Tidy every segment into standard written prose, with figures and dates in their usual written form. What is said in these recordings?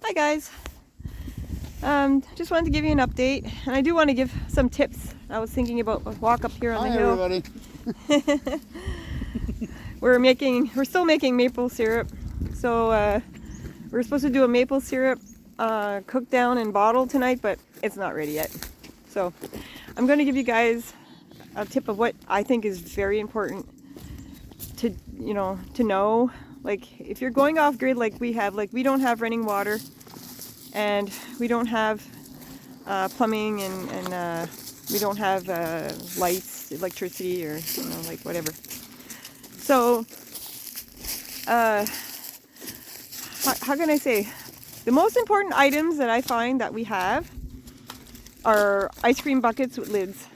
Hi guys. Just wanted to give you an update, and I do want to give some tips. I was thinking about a walk up here on the hill. Everybody. We're still making maple syrup. So we're supposed to do a maple syrup cook down and bottle tonight, but it's not ready yet. So I'm going to give you guys a tip of what I think is very important to know. Like if you're going off grid like we have, like we don't have running water and we don't have plumbing and we don't have lights, electricity, or like whatever. So how can I say, the most important items that I find that we have are ice cream buckets with lids.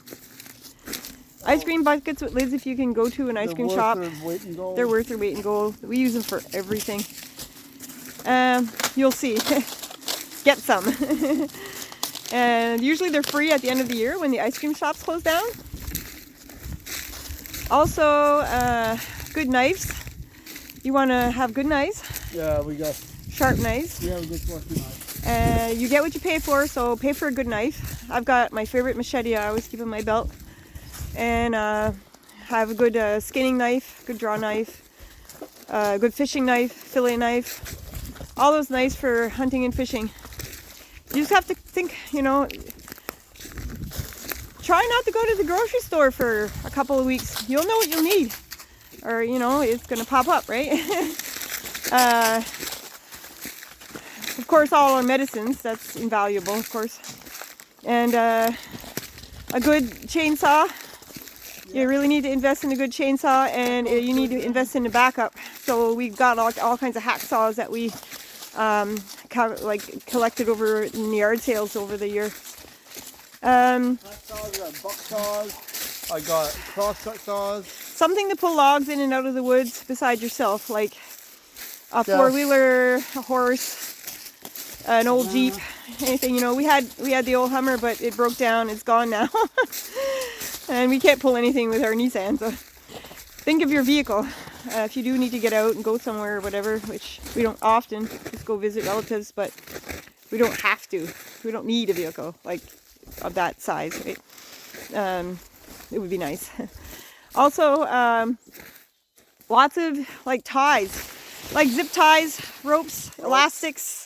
Ice cream buckets with lids, if you can go to an ice cream shop, they're worth their weight in gold. We use them for everything. You'll see. Get some. And usually they're free at the end of the year when the ice cream shops close down. Also, good knives. You want to have good knives. Yeah, we got sharp knives. We have a good working knife. You get what you pay for, so pay for a good knife. I've got my favorite machete I always keep in my belt. And have a good skinning knife, good draw knife, good fishing knife, fillet knife. All those knives for hunting and fishing. You just have to think, try not to go to the grocery store for a couple of weeks. You'll know what you'll need. Or, it's going to pop up, right? Of course, all our medicines, that's invaluable, of course. And a good chainsaw. You really need to invest in a good chainsaw, and you need to invest in a backup. So we've got all kinds of hacksaws that we collected over in yard sales over the year. Hacksaws, I got buck saws, I got crosscut saws. Something to pull logs in and out of the woods beside yourself, like a four-wheeler, a horse, an old Jeep, anything. We had the old Hummer, but it broke down. It's gone now. And we can't pull anything with our Nissan, so think of your vehicle. If you do need to get out and go somewhere or whatever, which we don't often, just go visit relatives, but we don't have to. We don't need a vehicle like of that size, right? It would be nice. Also, lots of ties, like zip ties, ropes, elastics.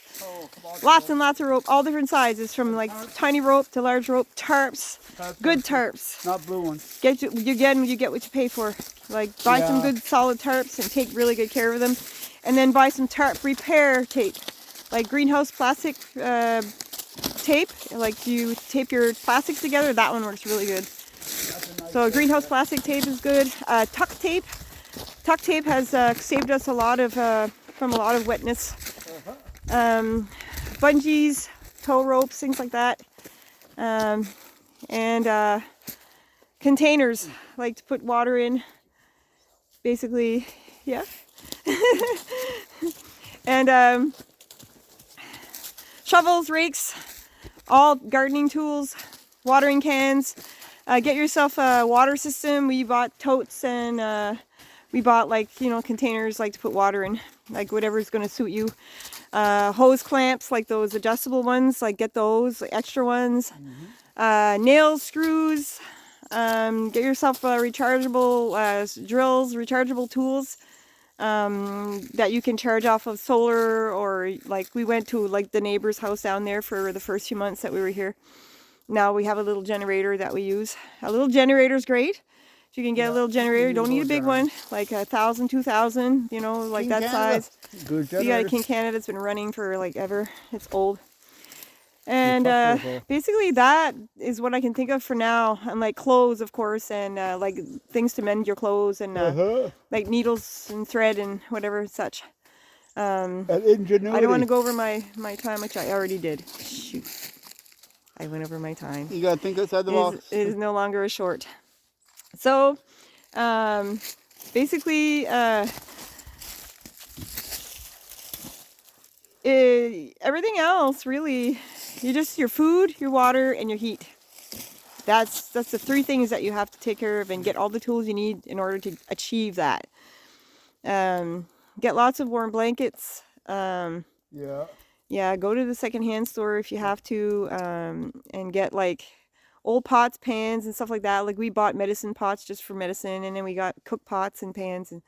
Lots and lots of rope, all different sizes, from like tiny rope to large rope. Tarps, good tarps. Not blue ones. You get what you pay for. Like buy some good solid tarps and take really good care of them, and then buy some tarp repair tape, like greenhouse plastic tape. Like you tape your plastics together. That one works really good. So greenhouse plastic tape is good. Tuck tape. Tuck tape has saved us a lot of from a lot of wetness. Bungees, tow ropes, things like that, and containers, like to put water in, basically, yeah. And shovels, rakes, all gardening tools, watering cans. Get yourself a water system. We bought totes, and we bought containers like to put water in, like whatever's going to suit you. Hose clamps, like those adjustable ones, like get those, extra ones. Nails, screws. Get yourself rechargeable drills, rechargeable tools that you can charge off of solar, or like we went to like the neighbor's house down there for the first few months that we were here. Now we have a little generator that we use. A little generator is great. If you can get a little generator, you don't need a big one, like 1,000, 2,000, like that size. Good We got a King Canada that's been running for like ever. It's old. And basically that is what I can think of for now. And like clothes, of course, and like things to mend your clothes, and like needles and thread and whatever such. I don't want to go over my time, which I already did. Shoot. I went over my time. You gotta think outside the box. It is no longer a short. So, basically, everything else, really, your food, your water, and your heat. That's the three things that you have to take care of and get all the tools you need in order to achieve that. Get lots of warm blankets. Yeah. Yeah, go to the secondhand store if you have to, and get like old pots, pans, and stuff like that. Like we bought medicine pots just for medicine, and then we got cook pots and pans. And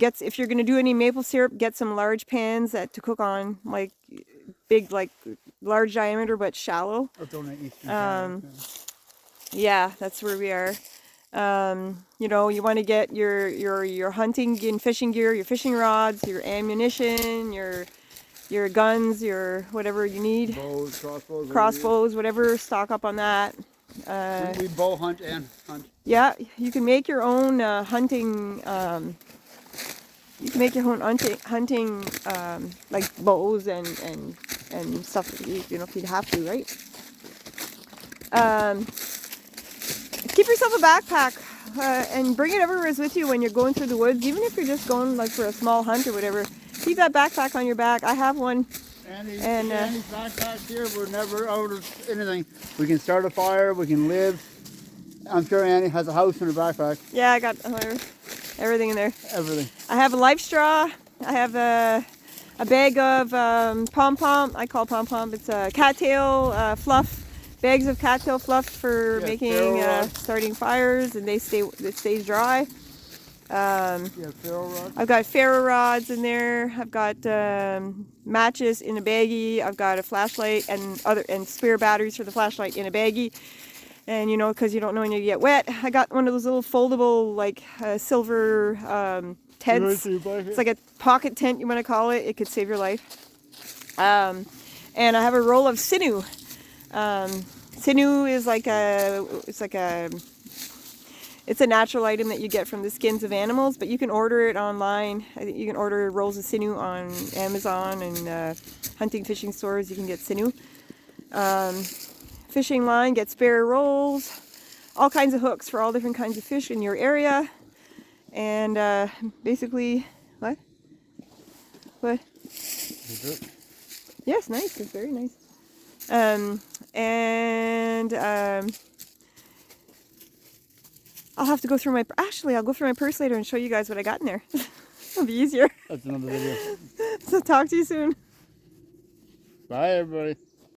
if you're gonna do any maple syrup, get some large pans to cook on, like big, like large diameter but shallow. That's only Eastern Canada. Yeah, that's where we are. You know, you want to get your hunting and fishing gear, your fishing rods, your ammunition, your guns, your whatever you need. Bows, Crossbows, whatever, stock up on that. We bow hunt and hunt. Yeah, you can make your own hunting. You can make your own hunting like bows and stuff. You know, if you'd have to, right? Keep yourself a backpack and bring it everywhere with you when you're going through the woods. Even if you're just going like for a small hunt or whatever, keep that backpack on your back. I have one. Andy's backpack here, we're never out of anything. We can start a fire, we can live. I'm sure Annie has a house in her backpack. Yeah, I got everything in there. Everything. I have a life straw. I have a bag of pom-pom. I call pom-pom. It's a cattail fluff. Bags of cattail fluff for making starting fires, and it stays dry. Ferro rods. I've got ferro rods in there. I've got matches in a baggie. I've got a flashlight and spare batteries for the flashlight in a baggie. And you know, because you don't know when you get wet, I got one of those little foldable, like silver tents. It's like a pocket tent, you want to call it. It could save your life. And I have a roll of sinew. Sinew is it's a natural item that you get from the skins of animals, but you can order it online. I think you can order rolls of sinew on Amazon and hunting, fishing stores. You can get sinew. Fishing line, get spare rolls, all kinds of hooks for all different kinds of fish in your area. And basically, what? Yes, nice. It's very nice. I'll have to go through I'll go through my purse later and show you guys what I got in there. It'll be easier. That's another video. So talk to you soon. Bye, everybody.